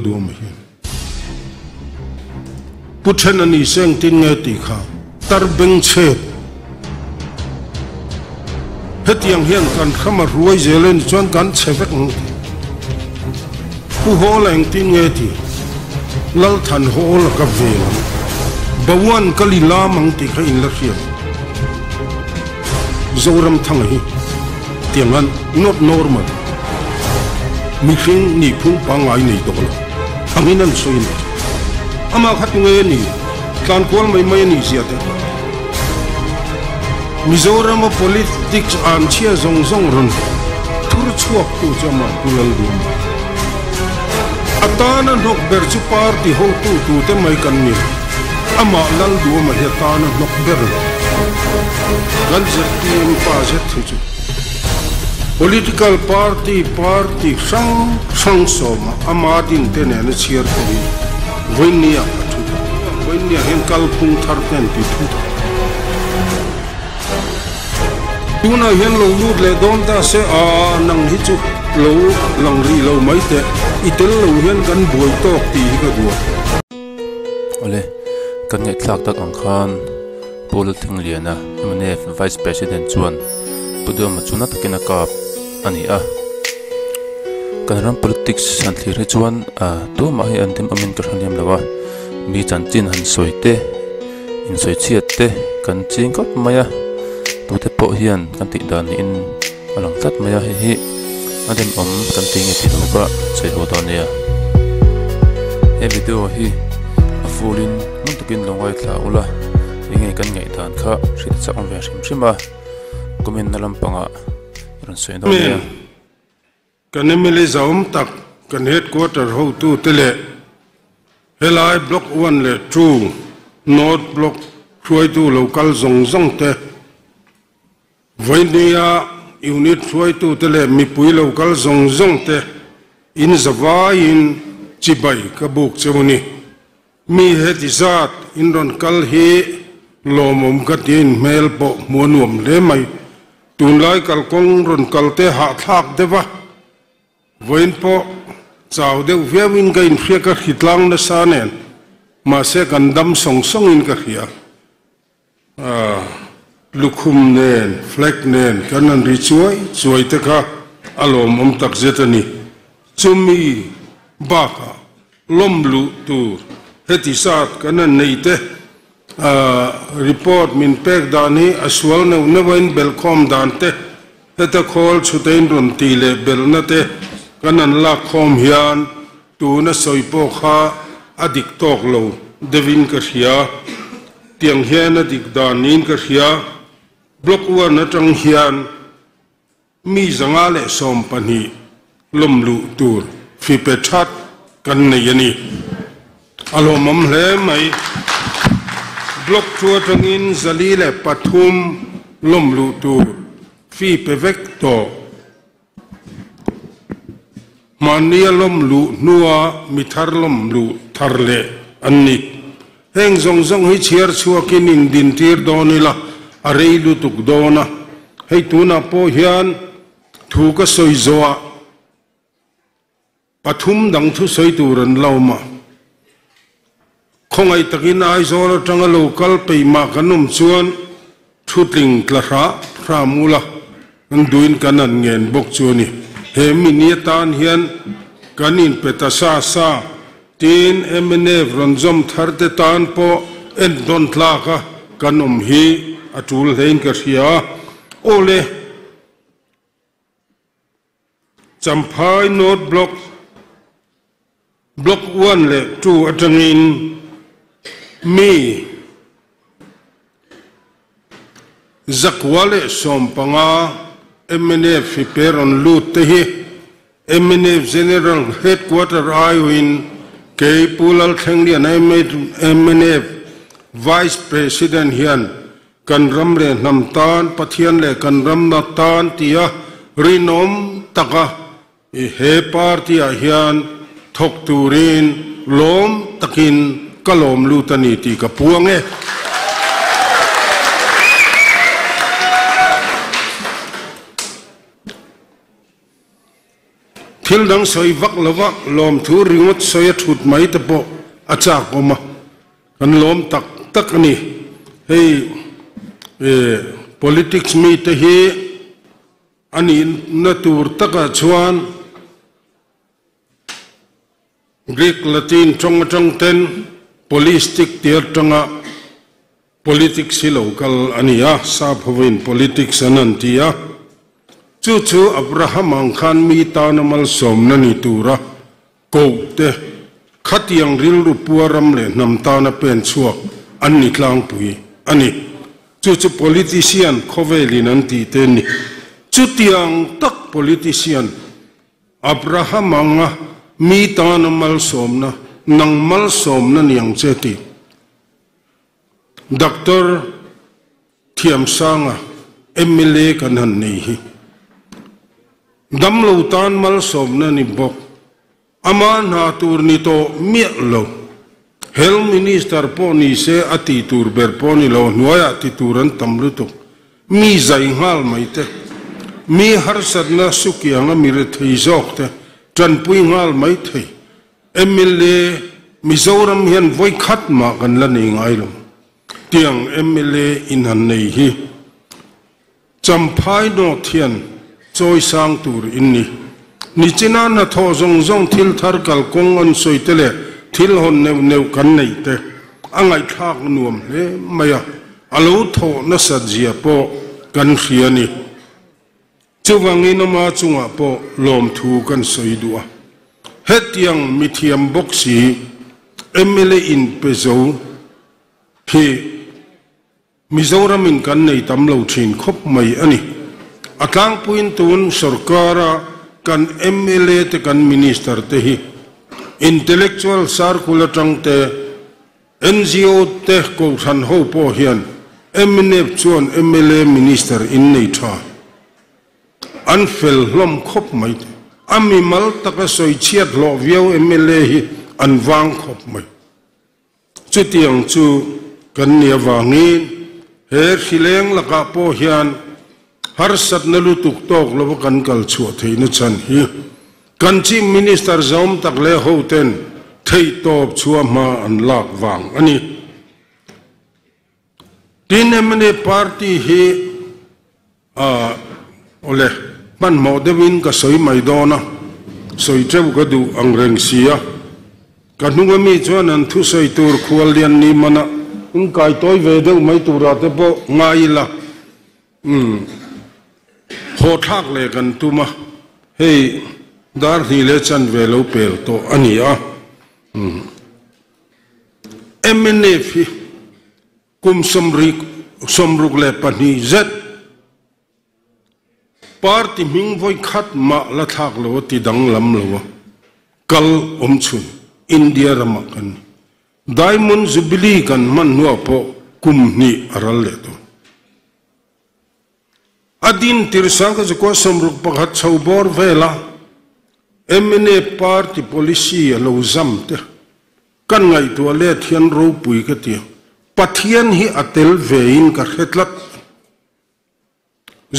ดูมั้ยพุทธนันนี่เสียงติงเงติข้าตรบิงเชดเฮตียงเฮียนกันข้ามารวยเจริญจวนกันเชฟกผู้โหแหลงติงเงติลัลทันโหลกับเวลบวันกลิลามังติข้าอินละเชียโจรมทั้งนี้เตียงนั้น not normal มีสิ่งนี้พุ่งปังไงในตัวเราอันนี้นั่นสวยนะอามาขัดเงินนี่การควงไม่นี่เสียแต่มิโซราม politics อันเชี่ยซงรันทุรชวกตัวจะมากุลลดูอัตานันรกเบอร์จูปาร์ตี้ห้องตู้เต็มไม่กันนี่อามาลันดูมาเหตุการณ์นกเบอร์กันจะทีมป้าเจ็ดที่จุ political party สังสมอามาดินเตนเนเชียร์ตัวนี้วินเนียทุกวินเนียเห็นกัลพุงทาร์เตนติดทุกดูน่าเห็นเราลูดเลยโดนตาเสียนังฮิจุเราลังรีเราไม่เตะอีเตลเราเห็นกันบวยตอกตีก็ดูโอเลกันไงคลากตักอังคารปูลทิ้งเลียนะมันเนฟ Vice President จวนปุดมาจุนัดกินกับอันนี้กันรำ politics อันที่เรจวนตัวมาให้อันเต็มอเมริกาเรียมแล้วว่ามีจันจินหันสวยเตอินสวยเชียดเตกันจิงก็มาตัวเตปเฮียนกันติดานอินอลังตัดมาให้อันเต็มกันติงที่เราก็ใช้หัวตอนนี้วิดีโอที่ฟูลินมันตะกินลงไว้แล้วล่ะยังไงกันไงทานข้าสิจะเอาไปชิมมาก็มีนั่นลำปังรันสวยตรงนี้กันนี่มีเลยจะตักกันเฮดควอเตอร์หูตู้เตเลเฮลัยบล็อกวันเลทูโนดบล็อกช่วยตู้โลกัลซงเตวันนี้ยูนิตช่วยตู้เตเลมีปุยโลกัลซงเตอินสวายินจิบายกบุกเจ้านี่มีเหตุศาสตร์อินรอนกัลเฮโลมมกัดยินเมลโปมวนวมเลไม่ตุนไลกัลกงรอนกัลเตหะทักเดวะวันพอเจ้าเดียวเวียวินกันเฟียกหิตลังนัสานเนมาเสกันดำส่งอินกันเฮียลูกคุมเนนเฟล็กเนนกันนั่นริช่วยเตค่ะอารมณ์ตักเจตนีจุมีบากาล้มลุตูเฮติศาสตร์กันนั่นในเตรีพอร์ตมินเป็กดานีอสวลเนวเวนเบลคอมดานเตเฮตคอลชุดเอ็นรอนตีเลเบลนัเตกันนั่นลักคอมฮิอันตูนัสอยโปข้าอดิกตอกโลเดวินกเฮียเตียงเฮียนอดิกดานินกเฮียบล็อกวันนัจังเฮียนมีสังอาเลสอมปนีลมลุตูร์ฟิเปชัดกันในยันีอารมณ์เลไม่บล็อกทัวจังอินซาลีเลปทุมลมลุตูร์ฟิเปเวกโตมันนี่ลมลุนัวมิทาร์ลมลุทาร์เลอันนี้เฮงซงให้เชียร์ชัวกินินดินทีร์โดนิละอะไรลุตุกโดนะให้ตัวน่ะพอเฮียนถูกก็สวยจัวปฐุมดังทุสวยตัวรันเล่ามาคงไอตะกินไอโซลจังโลกัลไปมากันนุ่มชวนชุดลิงกระราพระมูละนันดูอินกันนั่นเงินบกชวนี่เฮมินีตานเฮียนกันอินเปตาซาตีนเอเมเนฟรันจอมทาร์เตตานโปเอ็นดอนทลากะกันนุ่มฮีอัตุลเฮนกะเฮียโอเลจำพายโนดบล็อกวันเลจูอัตงินมีจักวาเลสอมปังอาเอเมเนฟฟิเปรอนลูตเตฮีเอเมเนฟเจเนอรัลเฮดควอเตอร์ไอวินเกย์ปูลัลเทงเลียนเอเมเนฟ Vice President เฮียนกันรำเรียนนำตานปะเทียนเลกันรำนัตานที่รินอมตะกะเฮปาร์ตี้เฮียนทกตูรินลมตะกินกะลมลูตานีตีกับพวงท thil dang soi vak lova lom thu ringot soi thut mai te po achak oma kan lom tak tak ni hei politics mi te hi ani natur taka chuan Greek Latin chong ten politic tiar tanga politics hi local ania sa phovin politics anantia chu Abraham ang khan mi tanamal somna ni tura kote khatiang ril ru puaram le namtana pen chuak anni tlang pui ani chu politician khovelin anti teni chu tiang tak politician Abraham anga mi tanamal somna nang mal somna niang cheti Dr. Thiam Sanga MLA kanan nei hi damlo tan mal somna ni bok ama na tur ni to mielo health minister po ni se ati tur ber po ni lo noya ti turan tamlu to mi zai hal mai te mi har sadna sukianga mi re thei jok te tran pui ngal mai thei MLA Mizoram hian voi khat ma kan la nei ngai lo tiang MLA in han nei hi champhai no thian choi sang tur inni ni china na tho zong thil thar kal kong on soitele thil hon neu kan nei te angai thak nuam le maya alo tho na sajia po kan khiani chuwangi na ma chunga po lom thu kan soidua hetiang mithiam boxi MLA in pezo he Mizoram in kan nei tamlo thin khop mai ani atlang puin tun sarkara kan MLA te kan minister te hi intellectual circular tang te NGO te ko than ho po hian chuan MLA minister in nei tha an fel hlom khop mai ami mal taka soi chiat lo viau MLA hi an wang khop mai chu tiang chu kan nia wangin her hileng laka po hian har sat na lutuk tok lo kan kal chu thei na chan hi kan chief minister zom tak le ho ten thei top chuwa ma an lak wang ani tin emne party hi ole pan modewin ka soi mai dona soi treu ka du ang reng sia kanunga mi chuan an thu soi tur khual lian ni mana in kai toy ve deu mai tura te po ngai la ho thak le kan tuma hei dar hi le chan ve lo pel to ania MNF kum somruk le pani zet party ming voi khat ma la thak lo ti dang lam lo kal chun India ramakan Diamond Jubilee kan man nuwa po kumni aral le to adin tirsa ka ko somruk pakhat chawbor vela MNA party policy lo zamte kan ngai to le thian ro pui ka ti pathian hi atel vein ka khetlat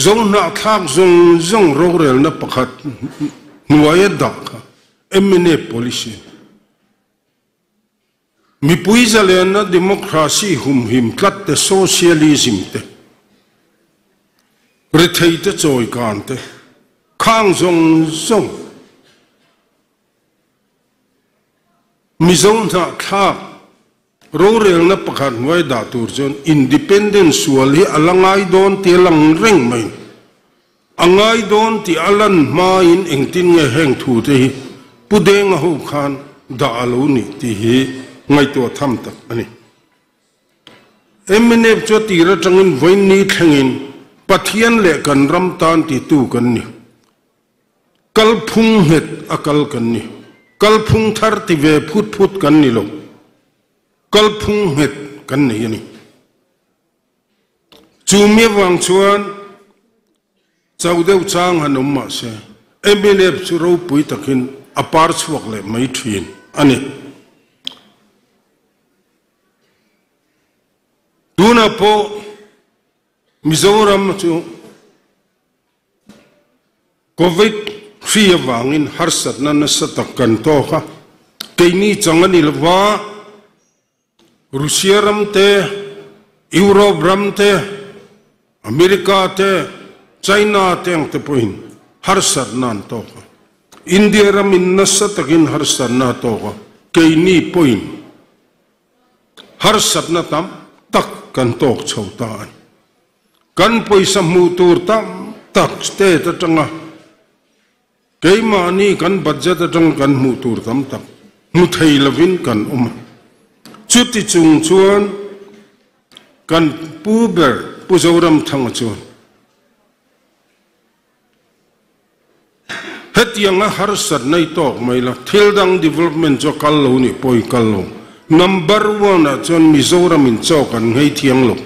zong na thak zong ro rel na pakhat nuwa da ka MNA policy mi puizalena democracy him tlat te socialism te rethei te choi kan te khang zong mi zong na kha ro rel na pakhat wai da tur jon independence wal hi alangai don te lang reng mai angai don ti alan ma in engtin nge heng thu te hi pudeng ho khan da alo ni ti hi ngai to tham tak ani MNF cho tira tangin voin ni thangin pathian le kan ram tan ti tu kan ni kalphung het akal kan ni kalphung thar ti ve phut kan ni lo kalphung het kan ni ani chumi wang chuan chawdeu chang hanum ma se MNF chu ro pui takin apar chuak le mai thin ani Duna po Mizoram chu COVID free wangin harsat na nasatak kan to kha keini changani lwa Russia ramte Europe ramte America te China teng te point harsat nan to kha India ramin nasatakin harsat na to kha keini point harsat na tam tak kan tok chauta kan poisa mutur tam tak ste ta tanga keima ni kan budget ta tang kan mutur tam tak mu thei lovin kan chuti chung chuan kan puber puzoram thang chuan hetianga harsat nei tok maila thildang development jo kallo ni poi kallo number 1 a chon Mizoram in chokan ngei thiang lo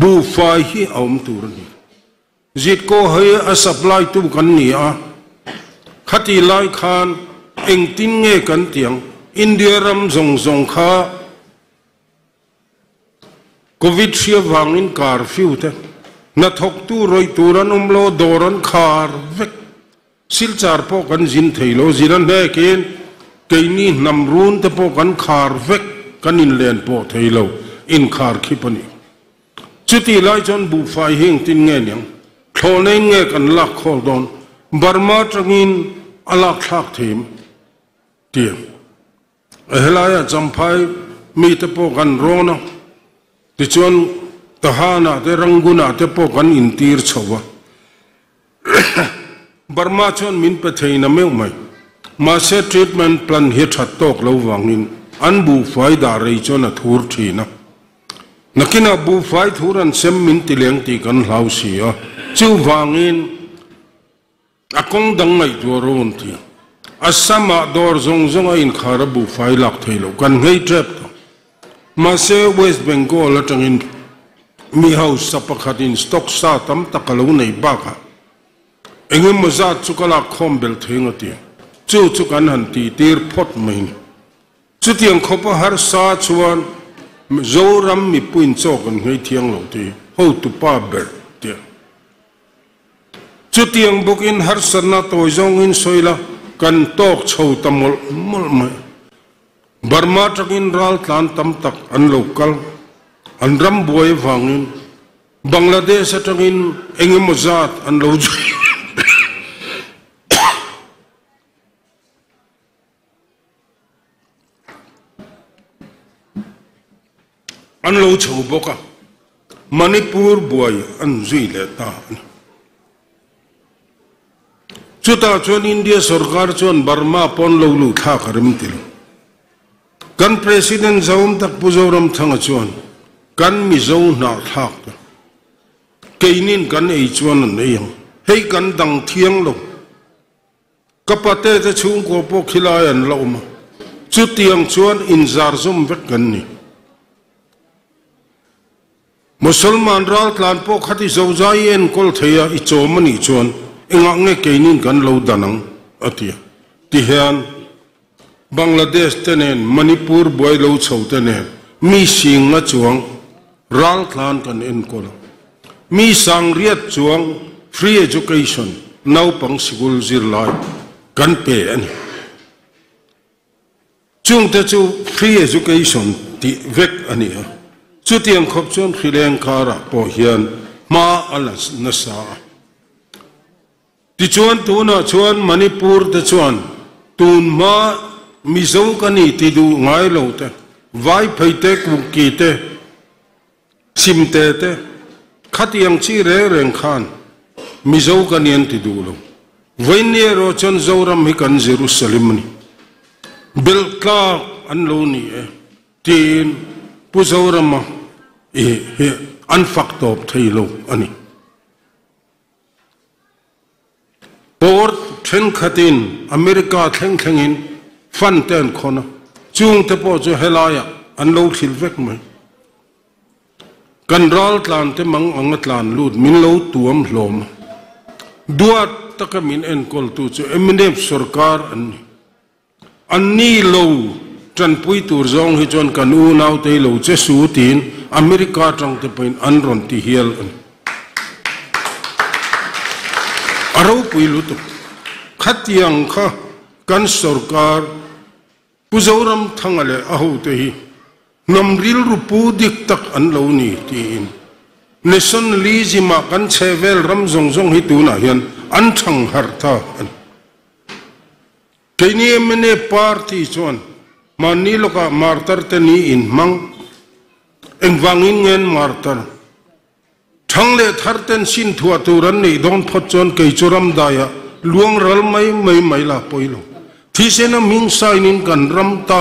bu fai hi aum tur ni zit ko he a supply tu kan ni a khati lai khan eng tin nge kan tiang India ram zong zong kha covid sia wangin curfew te na thok tu roi turan umlo doran khar vek silchar po kan jin theilo jiran he ken keini namrun te po kan khar vek kan in len po theilo in khar khipani chuti lai chon bu fai hing tin nge nyang thlone nge kan lak khol don Burma tangin alak thak them tiam helaya champhai mi te po kan rona ti chon tahana te ranguna te po kan intir chowa Burma chon min pe theina meu mai ma se treatment plan hi that tok lo wangin an bu fai da rei chon a thur thina nakina bu fai thuran sem min tileng ti kan hlau sia chu wangin akong dang ngai doron ti asama dor zong zong in khara bu fai lak thailo kan ngei trap ma se West Bengal atangin mi house sapakhatin stock sa tam takalo nei ba kha engem mazat chukala khombel thengati chu chukan han ti tir phot main chutiang khopa har sa chuan zoram mi puin chokan ngei thiang lo ti ho tu pa ber ti chutiang bukin har sarna toy zong in soila kan tok chho tamol mol mai Burma takin ral tlan tam tak an local an ram boy wangin Bangladesh takin engem mazat an lo an lo chho boka Manipur boy an zui le ta chuta chon India sarkar chon Burma pon lo lu tha karim til kan president zaum tak puzoram thanga chon kan mi zo na thak keinin kan ei chon nei hei kan dang thiang lo kapate te chung ko po khilai an lo ma chutiang chon inzar zum vek kan ni Musulman ral tlan po khati zozai en kol theya I chomani chon engak nge keinin kan lo danang atia tihan Bangladesh tenen Manipur boy lo chho tenen mi singa chuang ral tlan kan en kol mi sang riat chuang free education nau pang school zir lai kan pe ani chung te chu free education ti vek ani chu tiang khop chon khileng khara po hian ma alas nasa ti chuan tu na chuan Manipur te chuan tun ma mizo kani ti du ngai lo te vai phaite ku ki te sim te te khatiang chi re reng khan mizo kanian ti du lo vaine ro chon zoram hi kan Jerusalem ni belka an lo ni tin puzorama an faktop thailo ani port then khatin America theng thengin fan ten khona chung te po jo helaya an lo thil vek mai kan ral tlan te mang angatlan lut min lo tuam hlom duat takamin en kol tu chu Mnf sarkar anni lo tran pui tur zong hi chon kan u nau te lo che su tin America tang te point an ron ti hial aro pui lu tu khát yang kha kan sarkar puzoram thangale ahu te hi namril rupu dik tak an lo ni tin nation lizima kan chevel ram zong zong hi tu na hian an thang har tha an keini mene party chon mani loka martar te ni in mang engwangin ngen martar thangle tharten sin thua turan nei don phot chon kei choram daya luang ral mai la poilo thisena ming sainin kan ram ta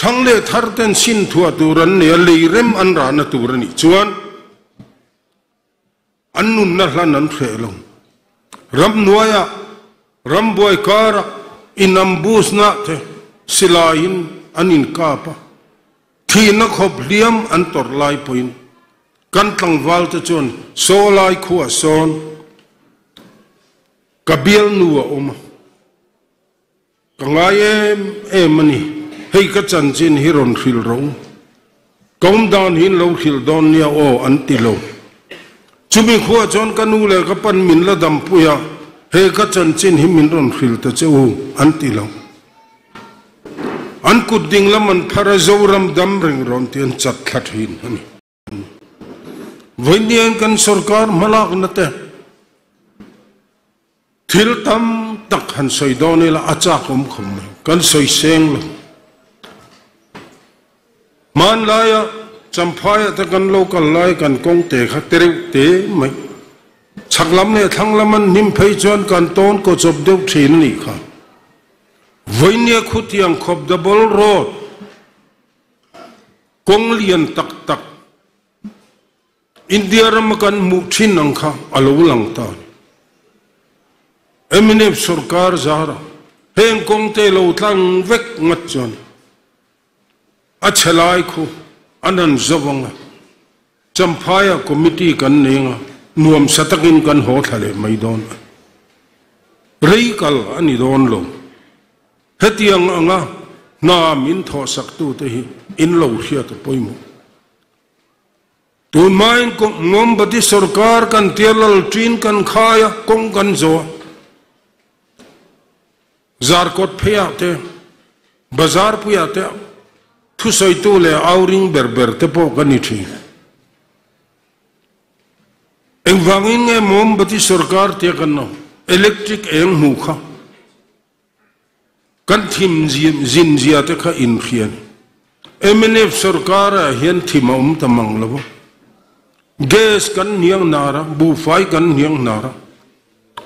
thangle tharten sin thua turan ne leirem an ra na turani chuan annun na hlan an khelo ram nuaya ram boy kara inambus na the silain anin kapa thina khop liam an tor lai poin kan tlang wal te chon so lai khuwa son kabil nuwa oma kangaye emani hei ka chan chin hiron khil ro kom dan hin lo khil don nia o anti lo chumi khuwa chon kanu le ka pan min la dam puya hei ka chan chin hi min ron khil ta cheu anti lo an kut ding laman phara zoram dam ring ron tian chat khat hin ani voinian kan sarkar malak nate thil tam tak han soi doni la acha kum khum kan soi seng lo man laya champhaya ta kan local lai kan kong te kha tere te mai chaklam ne thanglaman nim phei chon kan ton ko chop deu thin ni kha voinia khutiang khop double road kong lian tak tak India ramakan mukhin angkha alo lang ta emine sarkar zara heng kong te lo tlang vek ngat chon achalai khu anan zawanga champhaya committee kan nenga nuam satakin kan ho thale maidon reikal ani don lo hetiang anga na min tho saktu te hi in lo hia to poimu tu main ko ngom bati sarkar kan tialal trin kan khaya kong kan zo zarkot phya te bazar puya te thu soi tu le auring berber te po kani thi engwangin nge mom bati sarkar te kan no electric eng mu kha kan thim zin zia te kha in khian MNF sarkar hian thimom tamang labo gas kan niang nara bufai kan niang nara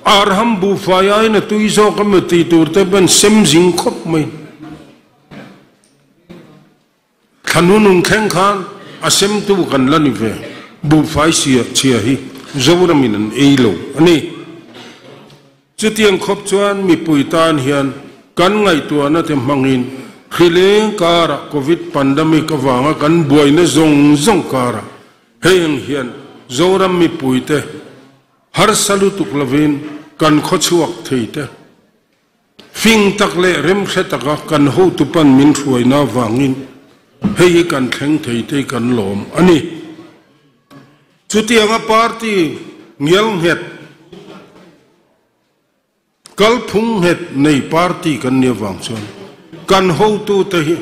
arham bufai ai na tuizo kamati turte ben semjing khop mai khanunung kheng khan asem tu kan lani ve bufai sia chia hi zawramin an eilo ani chutiang khop chuan mi puitan hian kan ngai tu na te mangin khileng kara covid pandemic awanga kan buaina zong kara heng hian zoram mi puite har salu tuklavin kan khochuak theite fing takle rem khetaka kan ho tupan min thuaina wangin hei kan thleng theite kan lom ani chutianga party ngial het kalphung het nei party kan ne wang chon kan ho tu te hi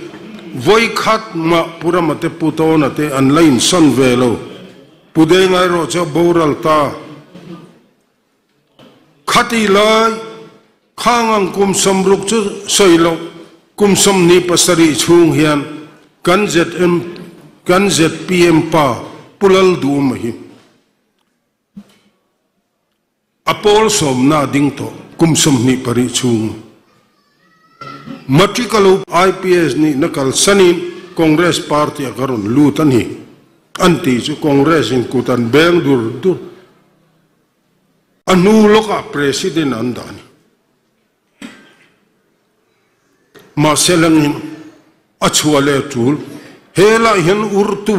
voi khat ma puramate putona te online son velo pude ngai ro cha boral ta khati lai khangang kum somruk chu soilo kum som ni pasari chung hian kan zpm pa pulal du mahi apol som na ding to kum som ni pari chung matrikalo IPS ni nakal sanin Congress party akaron lutan hi anti chu Congress in kutan beng dur anu loka president andani ma selangin achuale tul hela hen urtu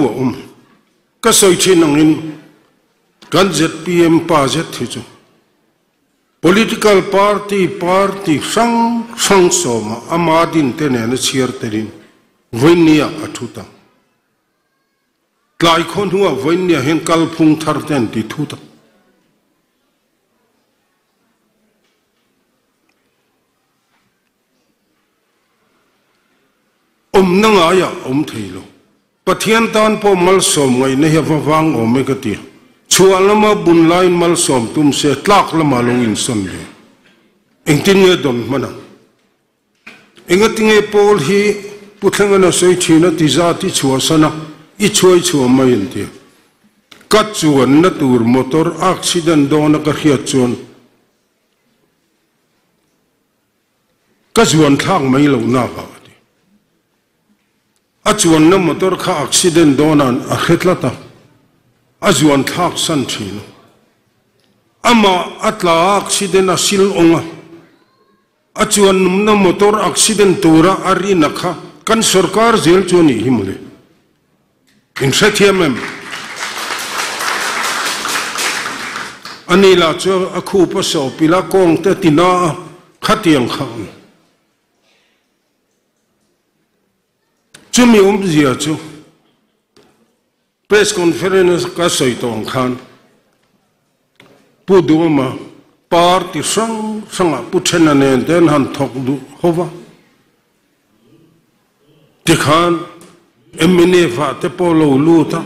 ka soichinangin kan zpm pa jet thichu political party sang soma amadin tenen chiar terin voinia athuta tlai khon huwa voinia hen kalphung tharten ti thuta นั่งอายะเที่ยวปะเทียนตานพอมัลสมไงเนี่ยฟังไม่กติชัวละมาบุญไลน์มัลสมตุ้มเสตลักละมาลงอินสันเลยเองติงเงดอนมันเองติงเงปอลฮีพุทธังนะสวยชีนะติจาติชัวสนะอีช่วยชัวไม่ยันทีกัดจวนนัตูร์มอเตอร์อักซิเดนโดนกระเฮียจวนกัดจวนทางไม่ลงหน้าบาดีอัจวนนั้นมอเตอร์ข้าอักซิเดนโดนันอัคตละตาอัจวนทางสันทีนอามาอัตลาอักซิเดนอาศิลองะอัจวนนั้นมอเตอร์อักซิเดนตัวระอารีนักข้ากันสุรการเจลจวนี่หิมเลยอินเสถียรอันนี้ล่ะเจ้าอคูปสอบพิลากงเตตินาขัดยังขังจะมีเสียจูเพรสคอนเฟอเรนซ์ก็ใส่ตองขันพูดดูมาปาร์ติสังพูดเช่นนั้นเดินหันทอกดูหัวที่ขันเนฟาเตปโลลูตา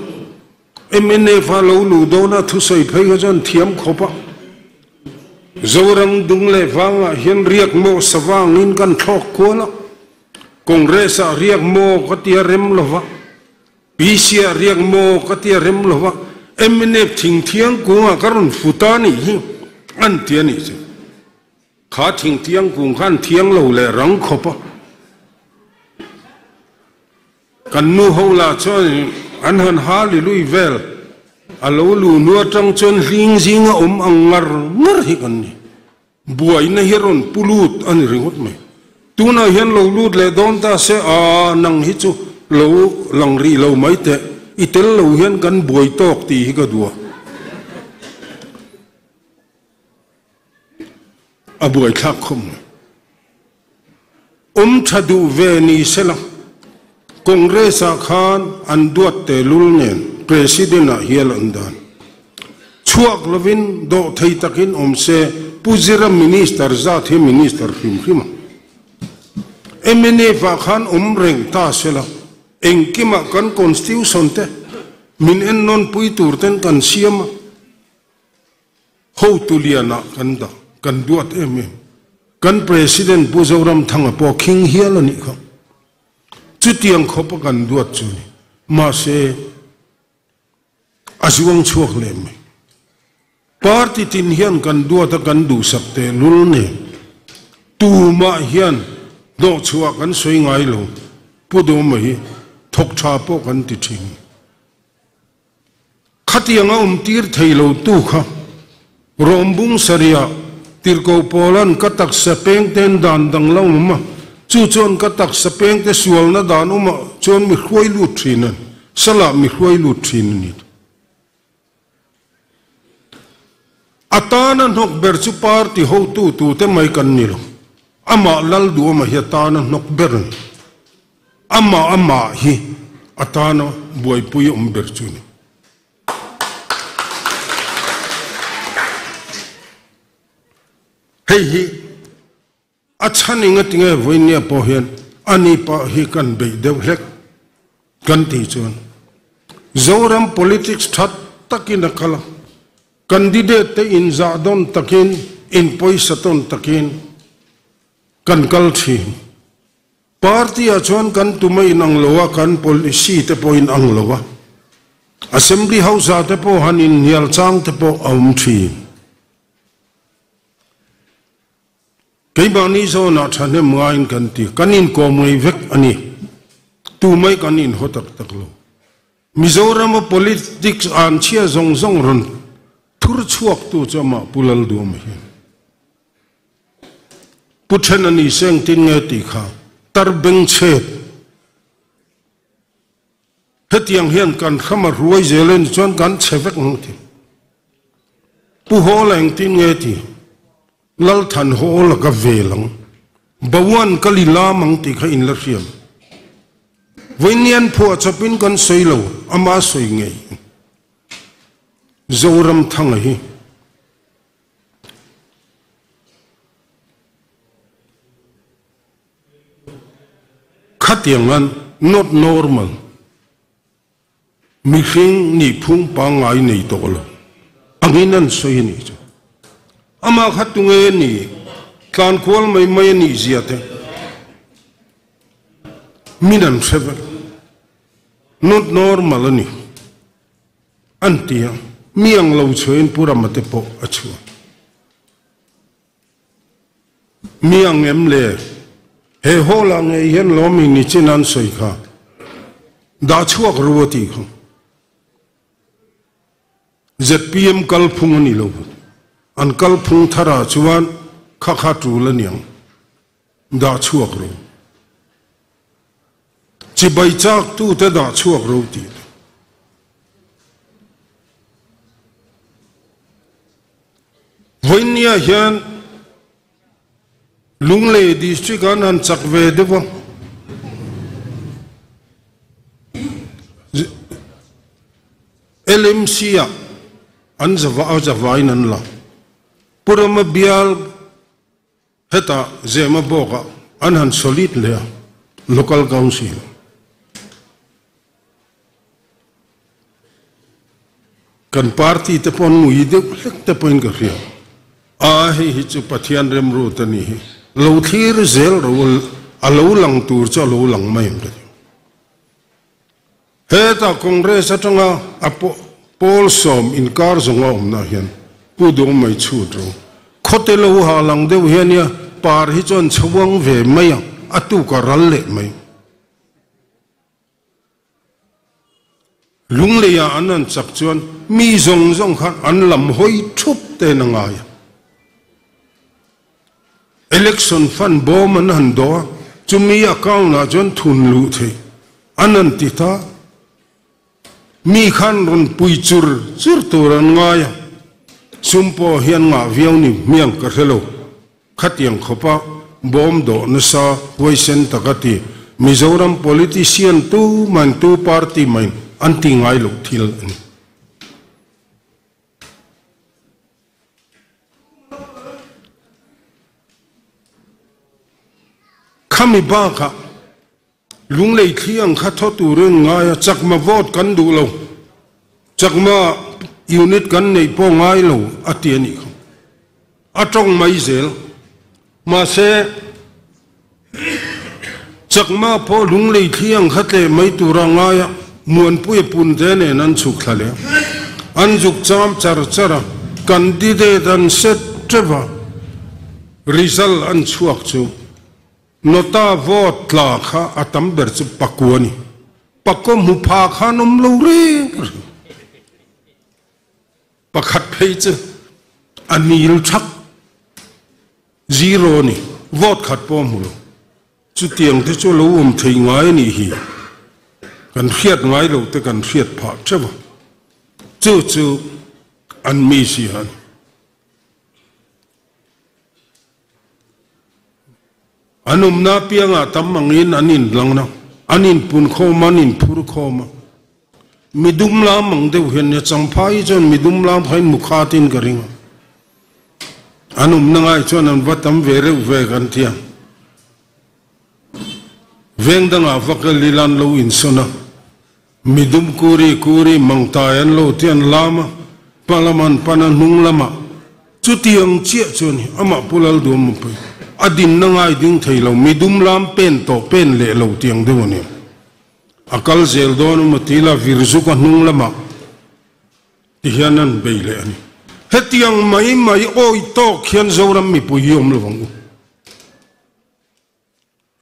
เนฟาโลลูโดนาทุสัยเพย์จนเทียมขบะจวรังดุงเลฟังเห็นเรียกโมสว่างนินกันทอกกัวละคงเรศเรียกโมก็เตียเร็มลวะปีเสียเรียกโมก็เตียเร็มลวะเนฟทิ้งเทียงกูงกรุนฟุตานี่อันเทียนี่สิขาทิ้งเทียงกูขันเทียงโลเลรังขบะกันนูฮาวลาชนอันหันฮาลิลุยเวลอาลูลูนัวจังชนลิงซิงอังงร์ฮิกันนี่บัวอินเฮรอนปูลูดอันริงดไหมตูน่าเห็นลูลูดเลดอนตาเสนังฮิจูลูลังรีลูไม่เตะอิตลลูเห็นกันบัวตอกตีฮิกดัวบัวทักคมชดูเวนีเซลังคงเรศขานอันดวดเตลุลเนนประธานเฮียลันดานช่วงลวินโดไทยตะกินเสผู้จิรมินิสเตอร์ซาเทมินิสเตอร์ฟิมมาเนฟาขานเร่งตาเสละเองกิมากันคอนสติวชันเตมินนนปุยตูร์เตนกันเสียมาฮูตุเลียนักกันดวดกันประธานผู้จารมทั้งปอคิงเฮียลันนี่ครับจุดยังขบกันดวดจุนี่มาเสอาจวงช่วงเล่มปาร์ติตินเฮียนกันดวดกันดูสักเตลุลเนตูมาเฮียนโดชัวกันสวยงายลงพูดมาฮีทกชาปกันติชิงขัดยังตีร์ไทยเราตู้ค่ะรอมบุงสเรียติร์โกโปลันกัตักสเปงเตนดันดังเล่ามาจู่จนก็ตักสเปงแต่สวลน่ะดานุมาจนมีห้วยลุดทีนั้นสละมีห้วยลุดทีนี้อาตานันหกเบอร์จูปาร์ที่เขาตู้แต่ไม่กันนี่หรอกอามาลัลดูมาเฮตานันหกเบอร์อามาฮีอาตานะบวยปุยเบอร์จูนี่เฮ้ยอาชันอิงติงเวเนียพอเห็นอันนี้ปะฮิกันเบยเดวเล็กกันที่ชวนโจรัม politics ทัดตักินกะละกันดิเดตอินซาดอนตักินอินปอยสตอนตักินกันกัลทีปาร์ตี้อาชวนกันตุไม่นังโลวะกัน policy เตปอินอังโลวะ assembly house เตปอฮันอินเฮียลจังเตปออัมทีไก่บานี้โซนัดฉันเนี่ยมายกันตีกันอินกอมวยเวกอันนี้ตูไม่กันอินหัวตักโลมิโซราม politics อันเชียซงรันทุรชวกตัวจะมาปุลลดูไม่เห็นพุทธนันนี่เสียงติงเงติขาตร์เบงเชดเฮตียงเฮียนกันขมารวยเจริญจนกันเชฟกนั่งทีผู้โหแหลงติงเงติลัลทันโฮลกับเวลังบวันกลิลามังติขอินละเรียมวิญญาณผัวจะเป็นกันสวยโลอามาสวยไงโจรมทั้งไงขัด tiếng ngân not normal mi khinh ni phung pa ngai nei to lo angin an soi ni chu ama khatunge ni tlan khol mai ni ziate minan seven not normal ani antia miang lo choin pura mate po achu miang em le he hola nge yen lo mi ni chinan soi kha da chuak ruati kho ZPM kalphung ani lo an kalphung thara chuan kha kha tu la niang da chuak ro chi bai chak tu te da chuak ro ti voinia hian lungle district an chak ve dewa LMC a an zawa in la purama bial heta zema boka an han solid le local council kan party te pon mui de lek te pon ka ria a hi chu pathian rem ru tani lo thir zel ro alo lang tur cha lo lang mai he ta congress atanga apo Paul som in kar zonga omna hian Pu Duhawma mai chu ro khote lo ha lang deuh hian ya par hi chon chhuang ve mai atu ka ral le mai lungle ya anan chak chuan mi zong khan an lam hoi thup te na nga ya election fan bom an han do chumi account na chon thun lu the anan ti ta mi khan ron pui chur turan nga ya sumpo hian nga viau ni miang ka helo khatiang khopa bom do na sa voicen takati Mizoram politician tu man tu party man anti ngai luk thil ani khami ba kha lunglei thiang kha tho tu ren ngai chakma vote kan du lo chakma unit kan nei po ngai lo atiani atong mai zel ma se chakma po lunglei thiang khatle mai tu ra ngai muan pui pun te ne nan chuk thale an juk cham chara candidate an set treva result an chuak chu nota vote la kha atam ber chu pakuani pakom hu pha khanom lo re pakhat phei chu anil thak zero ni vote khat pom hu chu tiang te chu lo thei ngai ni hi kan khiat ngai lo te kan khiat pha chewa chu an mi si han anum na pianga tamangin anin langna anin pun khoma anin phur khoma midum la mang deu hen ne changphai chon midum la phain mukhatin karing anum nangai chon an vatam vere ve kan tia vengdanga vakalilan lo insona midum kuri mangtayan lo tian lama palaman panan hung lama chutiang chia choni ama pulal dum pai adin nangai ding thailo midum lam pen to pen le lo tiang dewani akal zel don matila virzu ka hung lama tihanan beile ani hetiang mai oi to khian zoram mi puyom lawang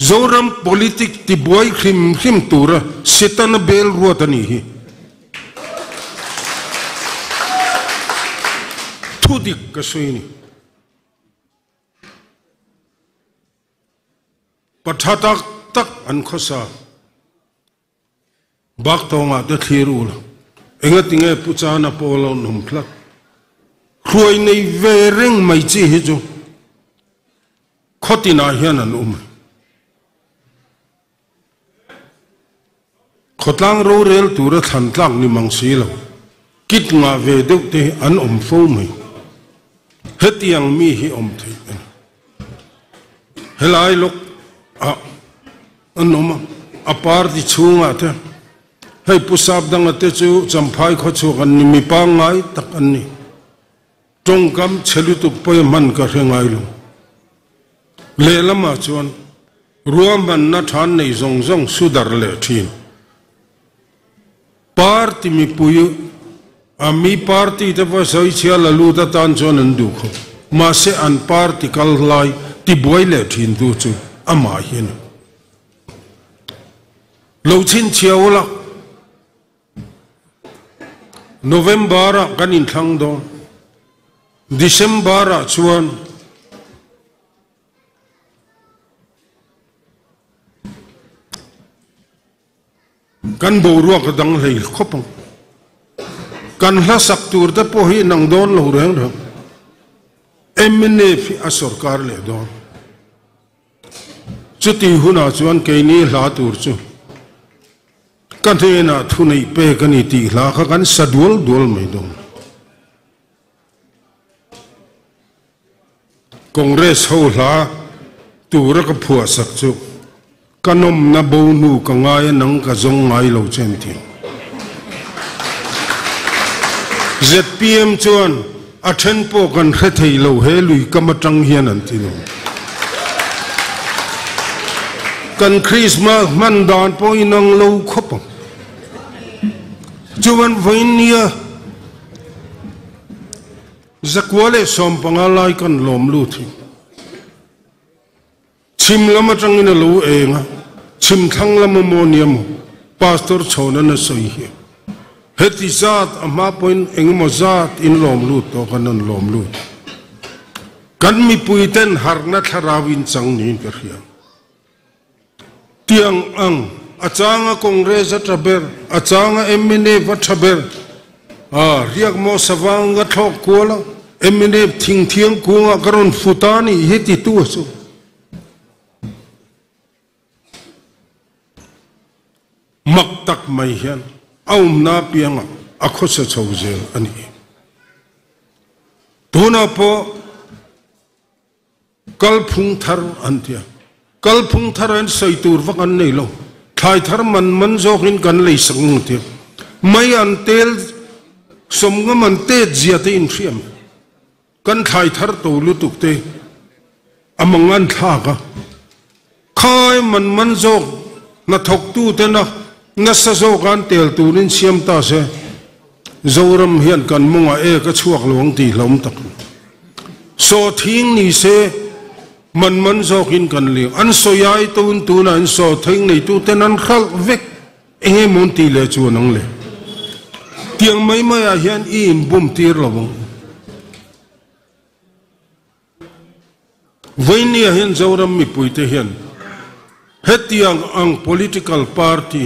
zoram politik ti boy khim tura setan bel ruatani hi thudik ka soini pathatak tak an khosa bak tonga te thirul engatinge puchana polo numphlat khuai nei vereng mai chi hi chu khotina hian an khotlang ro rel tura than tlang ni mangsi lo kit nga ve deuh te an fo mai hetiang mi hi thei helai lok an party chunga te hei pusap dang ate chu champhai kho chu kan ni mi pa ngai tak an ni tong kam chelu tu poi man ka rengai lu le lama chuan ruam ban na than nei zong zong sudar le thin party mi puyu ami party te va soi chia la lu ta tan chuan an du kho ma se an party kal lai ti boi le thin tu chu ama hin lo chin chiao la November kan in thang do December chuan kan bo ruak dang lei khopang kan hla sak tur te po hi nang don lo reng reng MNF a sarkar le don chuti huna chuan ke ni hla tur chu kan the na thu nei pe kan ni ti hla kha kan sadul dul mai dong Congress ho hla tur ka phua sak chu kanom na bo nu ka ngai nang ka zong ngai lo chen thi ZPM chuan a then po kan khe thei lo he lui kamatang hian an ti lo kan Christmas man dan po inang lo khopang chuan voinia zakwale som pangalai kan lom lu thi chim lama tang ina lo enga chim thang lama moniam pastor chona na soi hi heti zat ama point engmo zat in lom lu to kanon lom lu kan mi puiten harna tharawin chang ni ka hria tiang ang achanga congress atraber achanga MNA vatraber riak mo sawanga thok kola MNA thing thiang kunga karon futani heti tu so maktak mai hian aum na pianga akhosa chawzel ani tuna po kalphung thar antia kalphung thar an saitur wakan nei lo thai thar man jokin kan lei sang ti mai an tel somnga man te jiate in thiam kan thai thar to lu tukte amangan thaka khai man jok na thok tu te na nasa zo kan tel turin siam ta se zoram hian kan munga e ka chuak lawng ti hlom tak so thing ni se man zokin kan li an so yai tun an so thing nei tu ten an khal vek e mon ti le chu nang le tiang mai a hian in bum tir lawng voini a hian zoram mi puite hian hetiang ang political party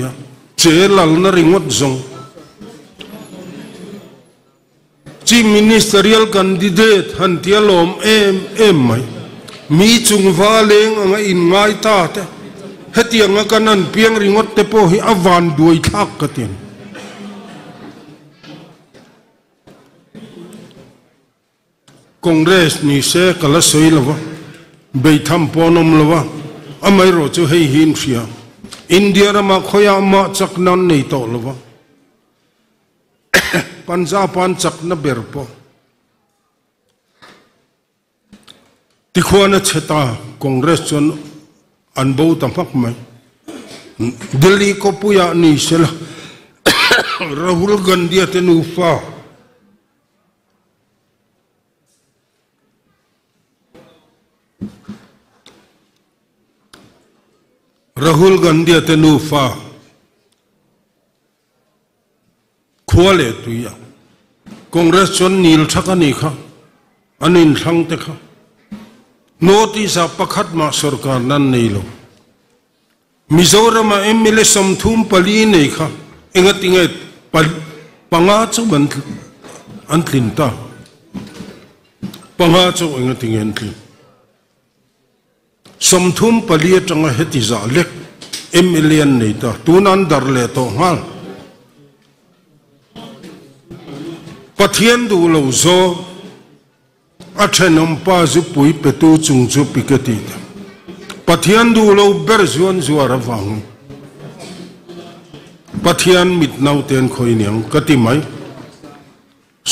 Chelal na ringot zong Chief Ministerial Candidate hantialom em mai mi chung valeng anga in ngai ta te hetianga kanan piang ringot te po hi avan duai thak katin Congress ni se kala soi lawa beitham ponom lawa amai ro chu hei hin sia India rama khoya ma chaknan nei to lova Panjaban chakna berpo tikhwana cheta Congress chon anbo tampak mai Delhi ko puya ni sela Rahul Gandhi atenu fa Rahul Gandhi atenu fa khwale tuya Congress chon nil thakani kha anin thang te kha notice a pakhat ma sarkar nan nei lo Mizoram MLA somthum pali nei kha engatinge panga chu ban antlin ta panga chu engatinge antlin somthum pali tanga hetiza lek MLA nei ta tunan darle to hal pathian du lo zo athenom pa zu pui petu chung chu pikati pathian du lo ber zuan zuara wang pathian mit nau ten khoi niang kati mai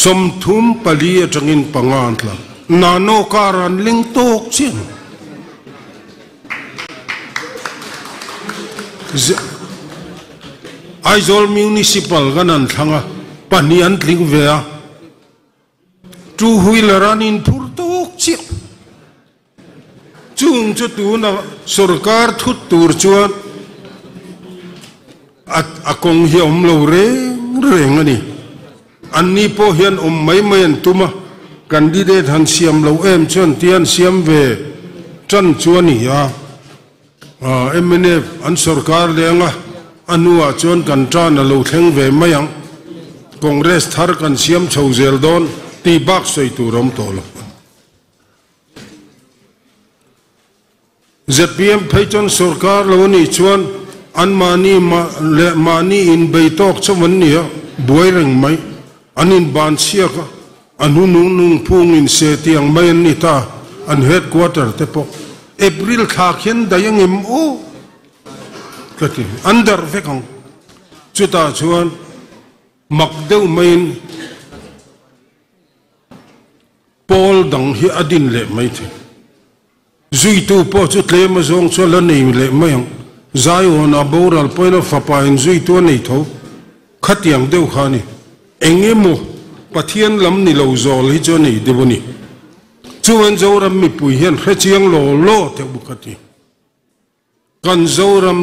som thum pali atangin pangan tla nano karan ling tok chin Aizol municipal ganan thanga panian tling vea two wheeleran in phur tok chi chung chu tu na sarkar thut tur chuan akong hi om lo reng ani anni po hian mai an tuma candidate han siam lo em chuan tian siam ve chan chuan ni ya MNF an sarkar lenga anua chuan kan tran lo thleng ve mayang congress thar kan siam chho zel don ti bak soi tu rom tolo ZPM phaichon sarkar lo ni chuan an mani in beitok chawan ni buai reng mai anin ban sia ka anu nung phung in se tiang mai ni ta an headquarter te po April kha khen dayang em o kati under vekang chuta chuan makdeu main Paul dang hi adin le mai the zui tu po chu tle ma zong chu la nei le mayang zai ona boral point of fa in zui tu nei tho khatiang deu khani engemo pathian lam ni lo zol hi chu nei debuni chuan zoram mi pui hian khrechiang lo te bukati kan zoram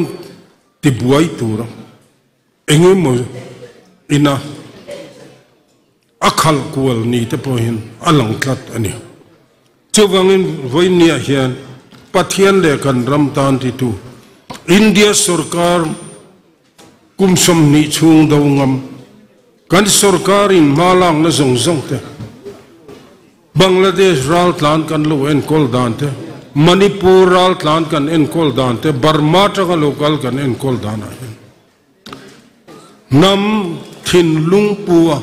ti buai tura engemo ina akhal kual ni te pohin alang tlat ani chuwangin voinia hian pathian le kan ram tan ti tu India sarkar kumsom ni chung do ngam kan sarkar in malang na zong te Bangladesh ral tlan kan lo en kol dan te Manipur ral tlan kan en kol dan te Burma taka lokal kan en kol dan nam thin lung puwa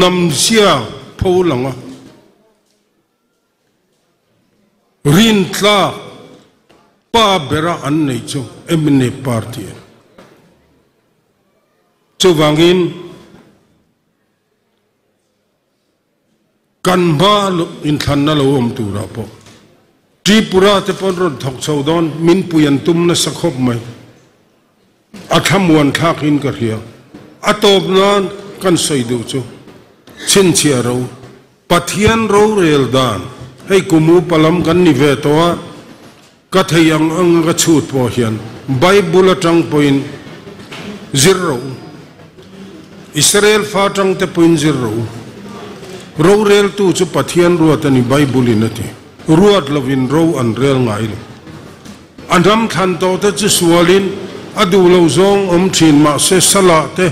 nam sia pholanga rin tla pa bera an nei chu emne party chu wangin kan ba in than na lo om tu ra po Tripura te pon ron thok chaudon min puyan tum na sakhop mai athamwan thak in ka hia atop nan kan soi du chu chin chia ro pathian ro rel dan hei kumu palam kan ni ve to ka theyang ang ga chut po hian bible atang point 0 Israel fa tang te point 0 ro rel tu chu pathian ro tani bible inati ruat lovin ro an rel ngai anram than to te chu sualin adu lo zong om thin ma se sala te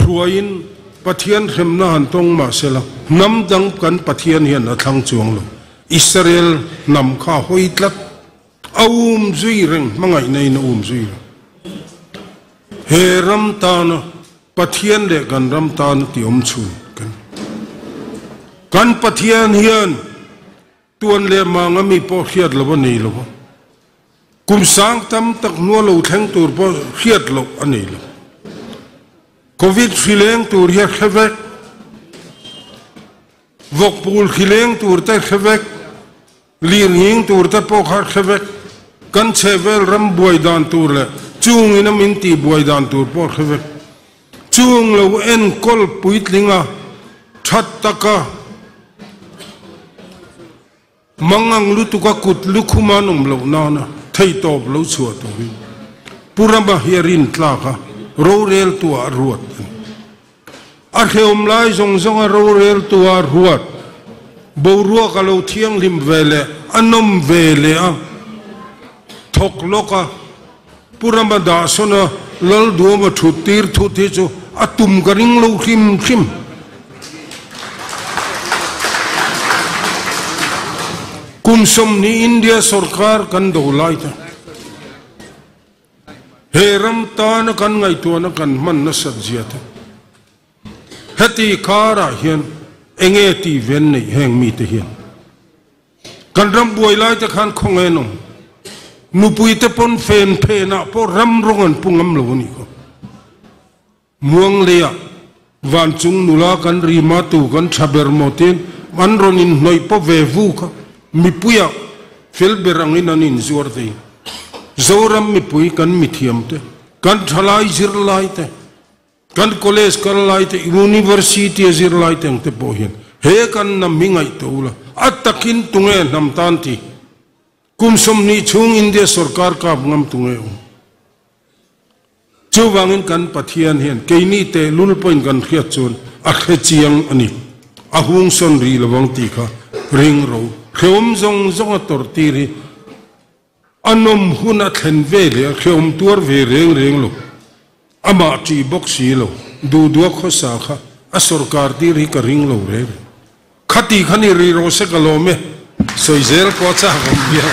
ruain pathian remna han tong ma sela nam dang kan pathian hian athang chuang lo Israel nam kha hoitlat zui reng mangai nei na zui he ram tan pathian le kan ram tan ti om chu kan pathian hian tuan le mangami po khiat lo nei lo kum sang tam tak no lo thang tur po khiat lo anei lo covid khileng tur hiat khevek vok pul khileng tur ta khevek lir hing tur ta po khar khevek kan chevel ram buai dan tur le chung ina min ti buai dan tur po khevek chung lo en kol puitlinga that taka mangang lu tu ka kut lu khumanum lo na na thei top lo chua to purama hiarin tla ka ro rel tu a ruat a kheom lai zong zong a ro rel tu a ruat bo ruwa ka lo thiang lim vele anom vele a thok loka purama da sona lal duama thutir thuti chu atum garing lo khim kumsom ni India sarkar kan do lai ta he ram ta na kan ngai tu na kan man na sabjia ta hati khara hian enge ti ven nei heng mi te hian kan ram buai lai ta khan khong e no nu pui te pon fen phe na po ram rongan pungam lo ni ko muang lea van chung nula kan rima tu kan chaber motin man ronin noi po ve vu ka mi puya fel berangin anin zuar te zoram mi pui kan mithiam te kan thalai zir lai te kan college kar lai te university zir lai te pohin he kan na mingai tola atakin tunge nam tanti kumsom ni chung India sarkar ka ngam tunge chuwangin kan pathian hian keini te lul point kan khiat chun a khechiang ani ahung son ri lawang ti kha ring ro khom zong zong tor ti ri anom huna thlen ve le khom tur ve reng reng lo ama chi box si lo du kho sa kha a sarkar ti ri ka ring lo re khati khani ri ro se ka lo me soizel ko cha hom bia